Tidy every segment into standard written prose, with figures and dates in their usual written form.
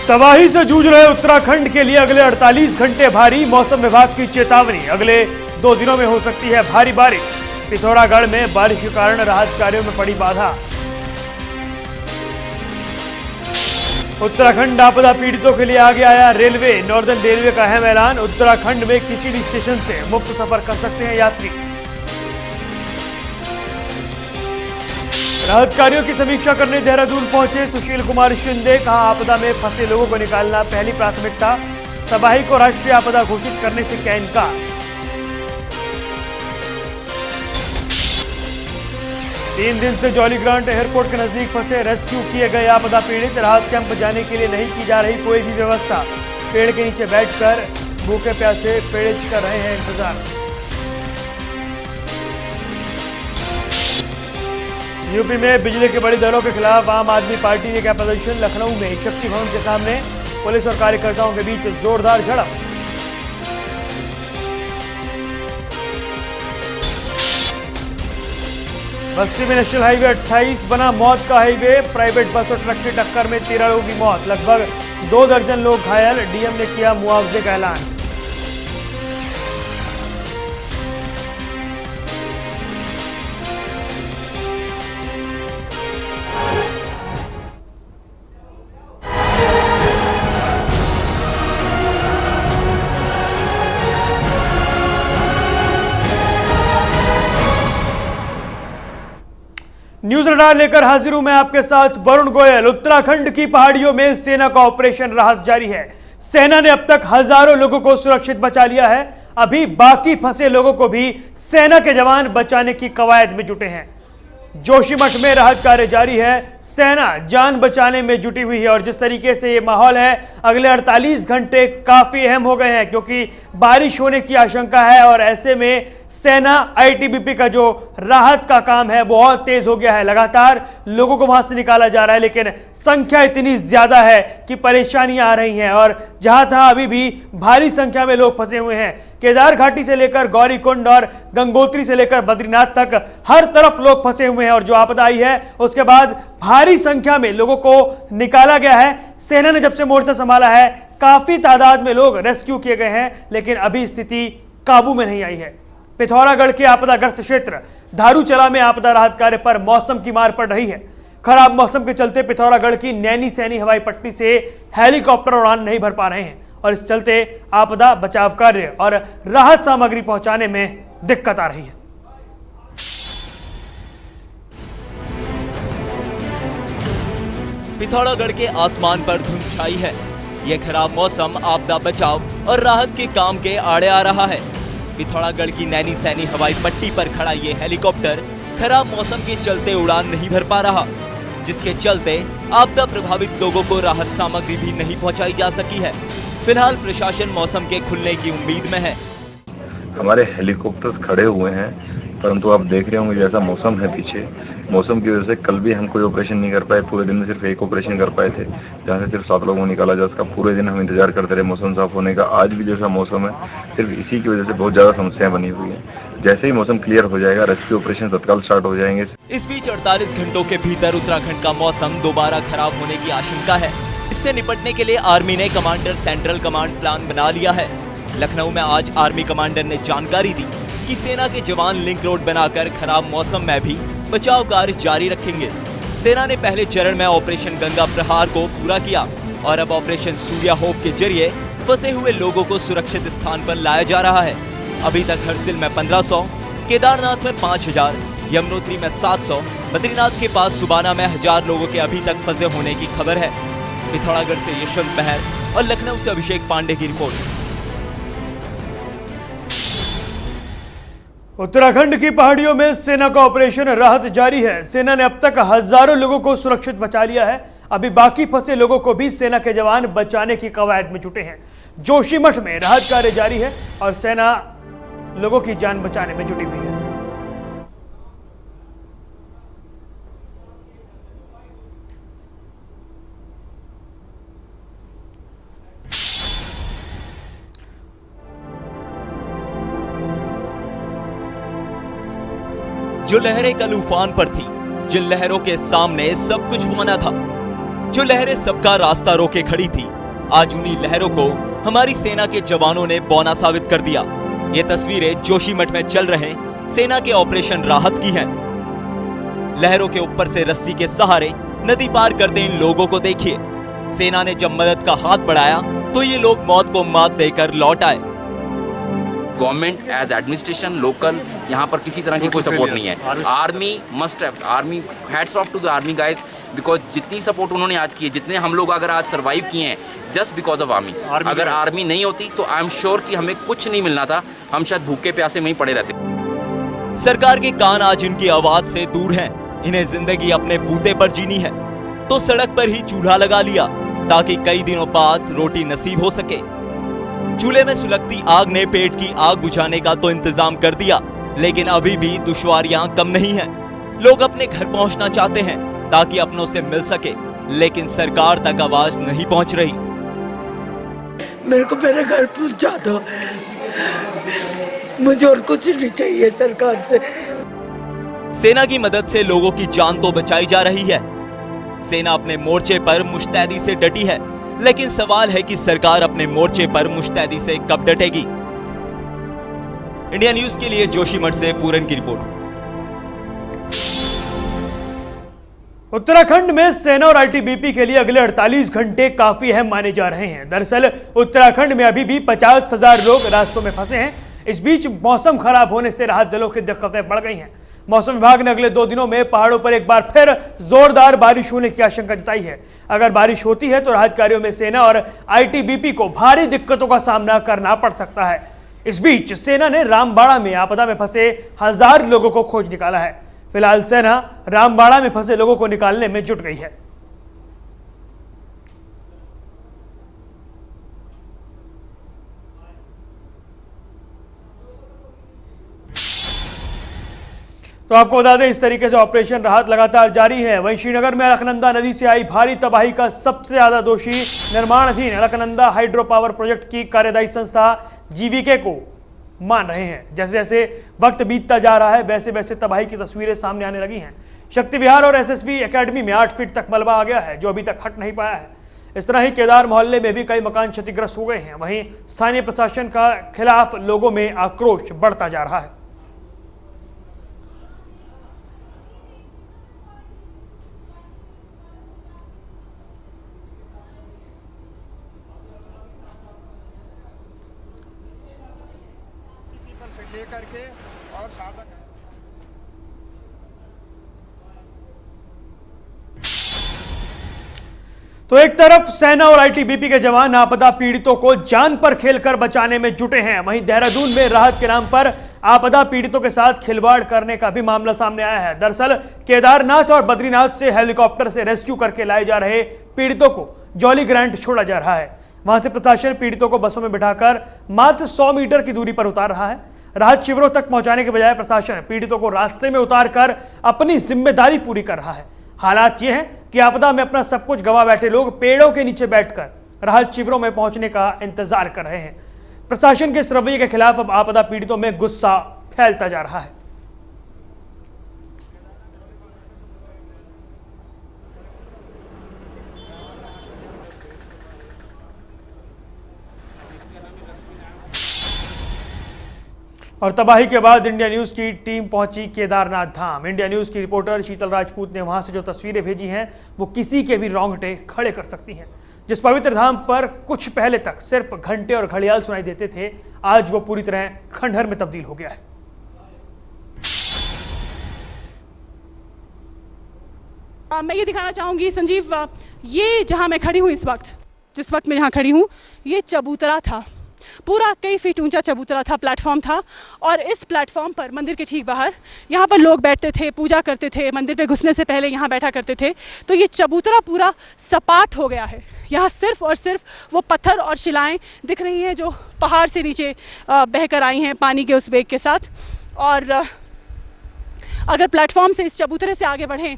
तबाही से जूझ रहे उत्तराखंड के लिए अगले 48 घंटे भारी, मौसम विभाग की चेतावनी। अगले 2 दिनों में हो सकती है भारी बारिश। पिथौरागढ़ में बारिश के कारण राहत कार्यों में पड़ी बाधा। उत्तराखंड आपदा पीड़ितों के लिए आगे आया रेलवे। नॉर्दर्न रेलवे का अहम ऐलान। उत्तराखंड में किसी भी स्टेशन से मुफ्त सफर कर सकते हैं यात्री। राहत कार्यों की समीक्षा करने देहरादून पहुंचे सुशील कुमार शिंदे। कहा, आपदा में फंसे लोगों को निकालना पहली प्राथमिकता। तबाही को राष्ट्रीय आपदा घोषित करने से किया इनकार। तीन दिन से जॉलीग्रांट एयरपोर्ट के नजदीक फंसे रेस्क्यू किए गए आपदा पीड़ित। राहत कैंप जाने के लिए नहीं की जा रही कोई भी व्यवस्था। पेड़ के नीचे बैठकर भूखे प्यासे पीड़ित कर रहे हैं इंतजार। यूपी में बिजली की बड़ी दरों के खिलाफ आम आदमी पार्टी ने किया प्रदर्शन। लखनऊ में शक्ति भवन के सामने पुलिस और कार्यकर्ताओं के बीच जोरदार झड़प। बस्ती में नेशनल हाईवे 28 बना मौत का हाईवे। प्राइवेट बस और ट्रक की टक्कर में 13 लोगों की मौत, लगभग 2 दर्जन लोग घायल। डीएम ने किया मुआवजे का ऐलान। न्यूज रडार लेकर हाजिर हूं मैं आपके साथ वरुण गोयल। उत्तराखंड की पहाड़ियों में सेना का ऑपरेशन राहत जारी है। सेना ने अब तक हजारों लोगों को सुरक्षित बचा लिया है। अभी बाकी फंसे लोगों को भी सेना के जवान बचाने की कवायद में जुटे हैं। जोशीमठ में राहत कार्य जारी है। सेना जान बचाने में जुटी हुई है और जिस तरीके से ये माहौल है, अगले 48 घंटे काफी अहम हो गए हैं क्योंकि बारिश होने की आशंका है और ऐसे में सेना आईटीबीपी का जो राहत का काम है वो और तेज हो गया है। लगातार लोगों को वहां से निकाला जा रहा है लेकिन संख्या इतनी ज्यादा है कि परेशानियां आ रही हैं और जहां तहां अभी भी भारी संख्या में लोग फंसे हुए हैं। केदार घाटी से लेकर गौरीकुंड और गंगोत्री से लेकर बद्रीनाथ तक हर तरफ लोग फंसे हुए हैं और जो आपदा आई है उसके बाद भारी संख्या में लोगों को निकाला गया है। सेना ने जब से मोर्चा संभाला है काफी तादाद में लोग रेस्क्यू किए गए हैं लेकिन अभी स्थिति काबू में नहीं आई है। पिथौरागढ़ के आपदाग्रस्त क्षेत्र धारूचला में आपदा राहत कार्य पर मौसम की मार पड़ रही है। खराब मौसम के चलते पिथौरागढ़ की नैनी सैनी हवाई पट्टी से हेलीकॉप्टर उड़ान नहीं भर पा रहे हैं और इस चलते आपदा बचाव कार्य और राहत सामग्री पहुंचाने में दिक्कत आ रही है। पिथौरागढ़ के आसमान पर धुंध छाई है। यह खराब मौसम आपदा बचाव और राहत के काम के आड़े आ रहा है। पिथौरागढ़ की नैनी सैनी हवाई पट्टी पर खड़ा ये हेलीकॉप्टर खराब मौसम के चलते उड़ान नहीं भर पा रहा, जिसके चलते आपदा प्रभावित लोगों को राहत सामग्री भी नहीं पहुंचाई जा सकी है। फिलहाल प्रशासन मौसम के खुलने की उम्मीद में है। हमारे हेलीकॉप्टर खड़े हुए हैं परंतु आप देख रहे होंगे जैसा मौसम है पीछे, मौसम की वजह से कल भी हम कोई ऑपरेशन नहीं कर पाए। पूरे दिन में सिर्फ एक ऑपरेशन कर पाए थे जहाँ से सिर्फ 7 लोगों को निकाला जा सका। पूरे दिन हम इंतजार करते रहे मौसम साफ होने का। आज भी जैसा मौसम है सिर्फ इसी की वजह से बहुत ज्यादा समस्याएं बनी हुई है। जैसे ही मौसम क्लियर हो जाएगा रेस्क्यू ऑपरेशन तत्काल स्टार्ट हो जाएंगे। इस बीच 48 घंटों के भीतर उत्तराखंड का मौसम दोबारा खराब होने की आशंका है। इससे निपटने के लिए आर्मी ने कमांडर सेंट्रल कमांड प्लान बना लिया है। लखनऊ में आज आर्मी कमांडर ने जानकारी दी कि सेना के जवान लिंक रोड बनाकर खराब मौसम में भी बचाव कार्य जारी रखेंगे। सेना ने पहले चरण में ऑपरेशन गंगा प्रहार को पूरा किया और अब ऑपरेशन सूर्या होप के जरिए फंसे हुए लोगों को सुरक्षित स्थान पर लाया जा रहा है। अभी तक हरसिल में 1500, केदारनाथ में 5000, यमुनोत्री में 700, बद्रीनाथ के पास सुबाना में 1000 लोगों के अभी तक फंसे होने की खबर है। पिथौरागढ़ से यशवंत महर और लखनऊ से अभिषेक पांडे की रिपोर्ट। उत्तराखंड की पहाड़ियों में सेना का ऑपरेशन राहत जारी है। सेना ने अब तक हजारों लोगों को सुरक्षित बचा लिया है। अभी बाकी फंसे लोगों को भी सेना के जवान बचाने की कवायद में जुटे हैं। जोशीमठ में राहत कार्य जारी है और सेना लोगों की जान बचाने में जुटी हुई है। जो लहरें कल उफान पर थी, जिन लहरों के सामने सब कुछ माना था, जो लहरें सबका रास्ता रोके खड़ी थी, आज उन्हीं लहरों को हमारी सेना के जवानों ने बौना साबित कर दिया। ये तस्वीरें जोशीमठ में चल रहे सेना के ऑपरेशन राहत की हैं। लहरों के ऊपर से रस्सी के सहारे नदी पार करते इन लोगों को देखिए। सेना ने जब मदद का हाथ बढ़ाया तो ये लोग मौत को मात देकर लौट आए। गवर्नमेंट एज एडमिनिस्ट्रेशन लोकल यहाँ पर किसी तरह की कोई सपोर्ट नहीं है। Army must have, army hats off to the army guys, because जितनी सपोर्ट उन्होंने आज की है, जितने हम लोग अगर आज सर्वाइव किए हैं जस्ट बिकॉज ऑफ आर्मी। अगर आर्मी नहीं होती तो आई एम श्योर कि हमें कुछ नहीं मिलना था, हम शायद भूखे प्यासे में ही पड़े रहते। सरकार के कान आज इनकी आवाज से दूर हैं। इन्हें जिंदगी अपने बूते पर जीनी है तो सड़क पर ही चूल्हा लगा लिया ताकि कई दिनों बाद रोटी नसीब हो सके। चूल्हे में सुलगती आग ने पेट की आग बुझाने का तो इंतजाम कर दिया, लेकिन अभी भी दुश्वारियां कम नहीं हैं। लोग अपने घर पहुंचना चाहते हैं ताकि अपनों से मिल सके, लेकिन सरकार तक आवाज नहीं पहुंच रही। मेरे को मेरे घर पहुंचा दो, मुझे और कुछ नहीं चाहिए सरकार से। सेना की मदद से लोगों की जान तो बचाई जा रही है। सेना अपने मोर्चे पर मुस्तैदी से डटी है, लेकिन सवाल है कि सरकार अपने मोर्चे पर मुस्तैदी से कब डटेगी। इंडिया न्यूज के लिए जोशीमठ से पूरन की रिपोर्ट। उत्तराखंड में सेना और आईटीबीपी के लिए अगले 48 घंटे काफी अहम माने जा रहे हैं। दरअसल उत्तराखंड में अभी भी 50,000 लोग रास्तों में फंसे हैं। इस बीच मौसम खराब होने से राहत दलों की दिक्कतें बढ़ गई हैं। मौसम विभाग ने अगले 2 दिनों में पहाड़ों पर एक बार फिर जोरदार बारिश होने की आशंका जताई है। अगर बारिश होती है तो राहत कार्यों में सेना और आईटीबीपी को भारी दिक्कतों का सामना करना पड़ सकता है। इस बीच सेना ने रामबाड़ा में आपदा में फंसे 1000 लोगों को खोज निकाला है। फिलहाल सेना रामबाड़ा में फंसे लोगों को निकालने में जुट गई है। तो आपको बता दें, इस तरीके से ऑपरेशन राहत लगातार जारी है। वहीं श्रीनगर में अलकनंदा नदी से आई भारी तबाही का सबसे ज्यादा दोषी निर्माणाधीन अलकनंदा हाइड्रो पावर प्रोजेक्ट की कार्यदायी संस्था जीवीके को मान रहे हैं। जैसे जैसे वक्त बीतता जा रहा है वैसे वैसे तबाही की तस्वीरें सामने आने लगी हैं। शक्ति विहार और एसएसवी एकेडमी में 8 फीट तक मलबा आ गया है, जो अभी तक हट नहीं पाया है। इस तरह ही केदार मोहल्ले में भी कई मकान क्षतिग्रस्त हो गए हैं। वहीं स्थानीय प्रशासन का खिलाफ लोगों में आक्रोश बढ़ता जा रहा है। लेकर के और सावधान। तो एक तरफ सेना और आईटीबीपी के जवान आपदा पीड़ितों को जान पर खेलकर बचाने में जुटे हैं, वहीं देहरादून में राहत के नाम पर आपदा पीड़ितों के साथ खिलवाड़ करने का भी मामला सामने आया है। दरअसल केदारनाथ और बद्रीनाथ से हेलीकॉप्टर से रेस्क्यू करके लाए जा रहे पीड़ितों को जॉली ग्रांट छोड़ा जा रहा है। वहां से प्रशासन पीड़ितों को बसों में बिठाकर मात्र 100 मीटर की दूरी पर उतार रहा है। राहत शिविरों तक पहुंचाने के बजाय प्रशासन पीड़ितों को रास्ते में उतारकर अपनी जिम्मेदारी पूरी कर रहा है। हालात ये हैं कि आपदा में अपना सब कुछ गवा बैठे लोग पेड़ों के नीचे बैठकर राहत शिविरों में पहुंचने का इंतजार कर रहे हैं। प्रशासन के इस रवैये के खिलाफ अब आपदा पीड़ितों में गुस्सा फैलता जा रहा है। और तबाही के बाद इंडिया न्यूज की टीम पहुंची केदारनाथ धाम। इंडिया न्यूज की रिपोर्टर शीतल राजपूत ने वहां से जो तस्वीरें भेजी हैं वो किसी के भी रोंगटे खड़े कर सकती हैं। जिस पवित्र धाम पर कुछ पहले तक सिर्फ घंटे और घड़ियाल सुनाई देते थे, आज वो पूरी तरह खंडहर में तब्दील हो गया है। मैं ये दिखाना चाहूंगी संजीव, ये जहां मैं खड़ी हूँ इस वक्त, जिस वक्त मैं यहाँ खड़ी हूँ, ये चबूतरा था। पूरा कई फीट ऊंचा चबूतरा था, प्लेटफॉर्म था। और इस प्लेटफॉर्म पर मंदिर के ठीक बाहर यहाँ पर लोग बैठते थे, पूजा करते थे, मंदिर पे घुसने से पहले यहाँ बैठा करते थे। तो ये चबूतरा पूरा सपाट हो गया है। यहाँ सिर्फ और सिर्फ वो पत्थर और शिलाएं दिख रही हैं जो पहाड़ से नीचे बहकर आई हैं पानी के उस वेग के साथ। और अगर प्लेटफॉर्म से इस चबूतरे से आगे बढ़ें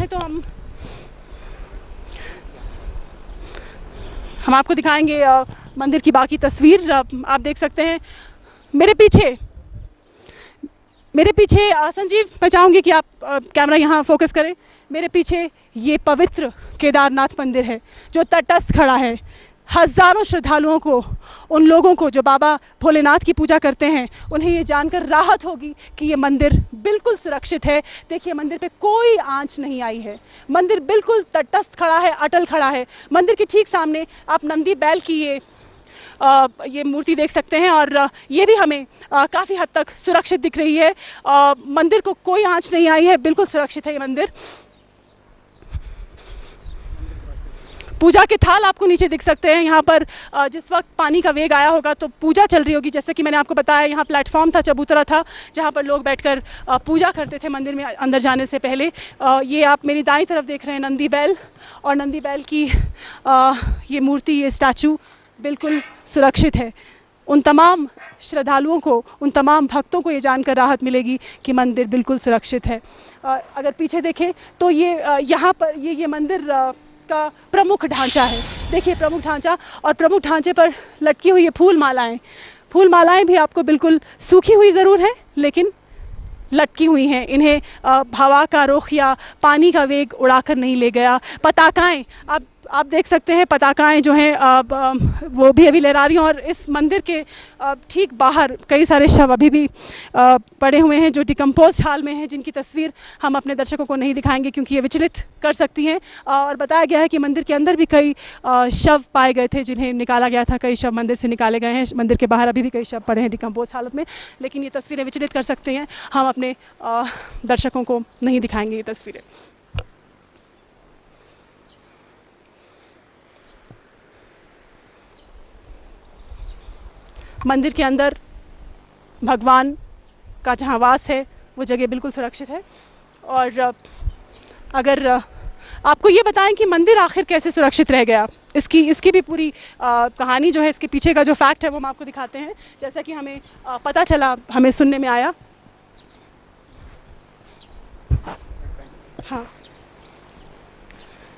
तो हम आपको दिखाएंगे मंदिर की बाकी तस्वीर। आप देख सकते हैं मेरे पीछे संजीव, मैं चाहूंगी कि आप कैमरा यहाँ फोकस करें। मेरे पीछे ये पवित्र केदारनाथ मंदिर है जो तटस्थ खड़ा है। हजारों श्रद्धालुओं को, उन लोगों को जो बाबा भोलेनाथ की पूजा करते हैं, उन्हें ये जानकर राहत होगी कि ये मंदिर बिल्कुल सुरक्षित है। देखिए, मंदिर पे कोई आंच नहीं आई है, मंदिर बिल्कुल तटस्थ खड़ा है, अटल खड़ा है। मंदिर के ठीक सामने आप नंदी बैल की ये मूर्ति देख सकते हैं और ये भी हमें काफ़ी हद तक सुरक्षित दिख रही है। मंदिर को कोई आंच नहीं आई है, बिल्कुल सुरक्षित है ये मंदिर। पूजा के थाल आपको नीचे दिख सकते हैं। यहाँ पर जिस वक्त पानी का वेग आया होगा तो पूजा चल रही होगी। जैसे कि मैंने आपको बताया, यहाँ प्लेटफॉर्म था, चबूतरा था, जहाँ पर लोग बैठकर पूजा करते थे मंदिर में अंदर जाने से पहले। ये आप मेरी दाईं तरफ देख रहे हैं नंदी बैल, और नंदी बैल की ये मूर्ति, ये स्टैचू बिल्कुल सुरक्षित है। उन तमाम श्रद्धालुओं को, उन तमाम भक्तों को ये जानकर राहत मिलेगी कि मंदिर बिल्कुल सुरक्षित है। अगर पीछे देखें तो ये यहाँ पर ये मंदिर का प्रमुख ढांचा है। देखिए, प्रमुख ढांचा, और प्रमुख ढांचे पर लटकी हुई ये फूल मालाएं भी आपको बिल्कुल सूखी हुई ज़रूर है, लेकिन लटकी हुई हैं। इन्हें हवा का रुख या पानी का वेग उड़ाकर नहीं ले गया। पताकाएं आप देख सकते हैं, पताकाएं जो हैं वो भी अभी लहरा रही हैं। और इस मंदिर के ठीक बाहर कई सारे शव अभी भी पड़े हुए हैं जो डिकम्पोज हाल में हैं, जिनकी तस्वीर हम अपने दर्शकों को नहीं दिखाएंगे क्योंकि ये विचलित कर सकती हैं। और बताया गया है कि मंदिर के अंदर भी कई शव पाए गए थे जिन्हें निकाला गया था। कई शव मंदिर से निकाले गए हैं। मंदिर के बाहर अभी भी कई शव पड़े हैं डिकम्पोज हालत में, लेकिन ये तस्वीरें विचलित कर सकते हैं। हम अपने दर्शकों को नहीं दिखाएंगे ये तस्वीरें। मंदिर के अंदर भगवान का जहाँ वास है वो जगह बिल्कुल सुरक्षित है। और अगर आपको ये बताएं कि मंदिर आखिर कैसे सुरक्षित रह गया, इसकी भी पूरी कहानी जो है, इसके पीछे का जो फैक्ट है वो हम आपको दिखाते हैं। जैसा कि हमें पता चला, हमें सुनने में आया, हाँ,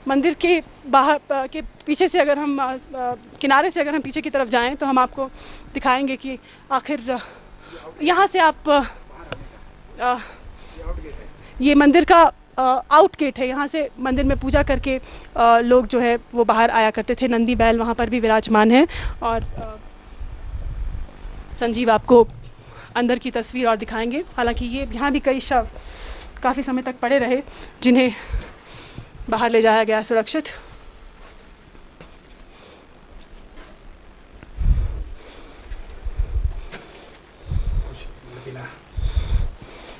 मंदिर के बाहर के पीछे से अगर हम किनारे से अगर हम पीछे की तरफ जाएं तो हम आपको दिखाएंगे कि आखिर यहाँ से आप ये मंदिर का आउट गेट है। यहाँ से मंदिर में पूजा करके लोग जो है वो बाहर आया करते थे। नंदी बैल वहाँ पर भी विराजमान है। और संजीव आपको अंदर की तस्वीर और दिखाएंगे। हालांकि ये यहाँ भी कई शव काफ़ी समय तक पड़े रहे जिन्हें बाहर ले जाया गया सुरक्षित।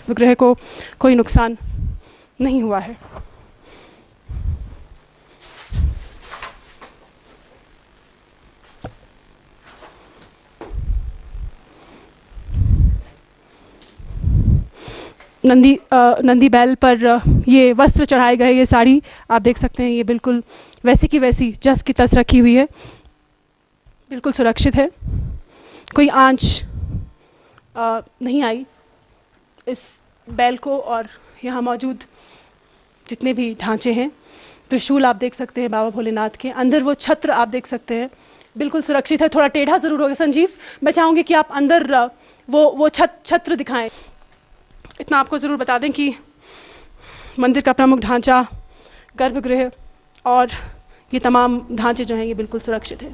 विग्रह को कोई नुकसान नहीं हुआ है। नंदी बैल पर ये वस्त्र चढ़ाए गए, ये साड़ी आप देख सकते हैं, ये बिल्कुल वैसी की वैसी जस की तस रखी हुई है, बिल्कुल सुरक्षित है। कोई आंच नहीं आई इस बैल को। और यहाँ मौजूद जितने भी ढांचे हैं, त्रिशूल आप देख सकते हैं बाबा भोलेनाथ के, अंदर वो छत्र आप देख सकते हैं, बिल्कुल सुरक्षित है। थोड़ा टेढ़ा जरूर होगा। संजीव, मैं चाहूंगी कि आप अंदर वो छत्र दिखाएं। इतना आपको जरूर बता दें कि मंदिर का प्रमुख ढांचा, गर्भगृह और ये तमाम ढांचे जो हैं ये बिल्कुल सुरक्षित है।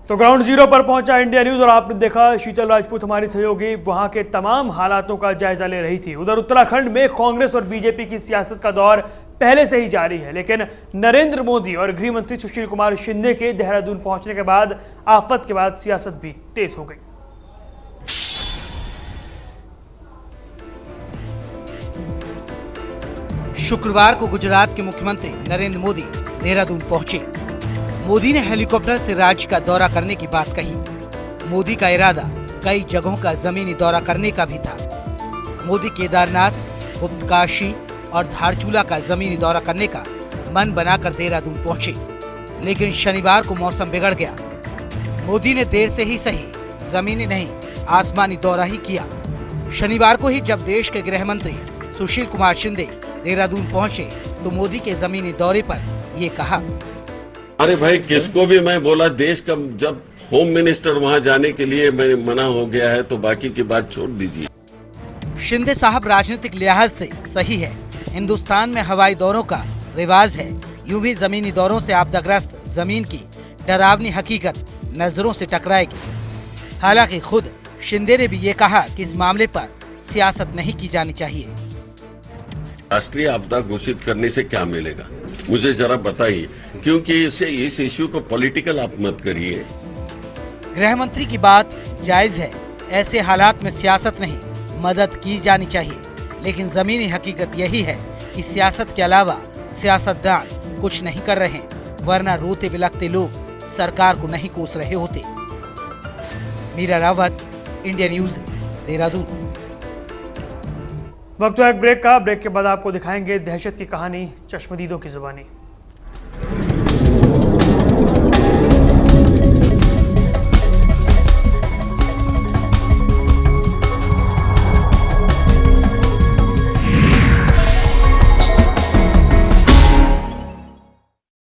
तो ग्राउंड जीरो पर पहुंचा इंडिया न्यूज और आपने देखा शीतल राजपूत हमारी सहयोगी वहां के तमाम हालातों का जायजा ले रही थी। उधर उत्तराखंड में कांग्रेस और बीजेपी की सियासत का दौर पहले से ही जारी है, लेकिन नरेंद्र मोदी और गृह मंत्री सुशील कुमार शिंदे के देहरादून पहुंचने के बाद आफत के बाद सियासत भी तेज हो गई। शुक्रवार को गुजरात के मुख्यमंत्री नरेंद्र मोदी देहरादून पहुंचे। मोदी ने हेलीकॉप्टर से राज्य का दौरा करने की बात कही। मोदी का इरादा कई जगहों का जमीनी दौरा करने का भी था। मोदी केदारनाथ, गुप्तकाशी और धारचूला का जमीनी दौरा करने का मन बनाकर देहरादून पहुंचे, लेकिन शनिवार को मौसम बिगड़ गया। मोदी ने देर से ही सही जमीनी नहीं आसमानी दौरा ही किया। शनिवार को ही जब देश के गृह मंत्री सुशील कुमार शिंदे देहरादून पहुंचे तो मोदी के जमीनी दौरे पर ये कहा, अरे भाई, किसको भी मैं बोला, देश का जब होम मिनिस्टर वहां जाने के लिए मैंने मना हो गया है तो बाकी की बात छोड़ दीजिए। शिंदे साहब राजनीतिक लिहाज से सही है, हिंदुस्तान में हवाई दौरों का रिवाज है, यूं भी जमीनी दौरों से आपदाग्रस्त जमीन की डरावनी हकीकत नजरों से टकराएगी। हालांकि खुद शिंदे ने भी ये कहा कि इस मामले पर सियासत नहीं की जानी चाहिए। राष्ट्रीय आपदा घोषित करने से क्या मिलेगा, मुझे जरा बताइए, क्योंकि इस इश्यू को पॉलिटिकल आप मत करिए। गृह मंत्री की बात जायज है, ऐसे हालात में सियासत नहीं, मदद की जानी चाहिए, लेकिन जमीनी हकीकत यही है कि सियासत के अलावा सियासतदान कुछ नहीं कर रहे, वरना रोते बिलखते लोग सरकार को नहीं कोस रहे होते। Meera Rawat, India news, Dehradun. वक्त हुआ एक ब्रेक का। ब्रेक के बाद आपको दिखाएंगे दहशत की कहानी चश्मदीदों की जुबानी।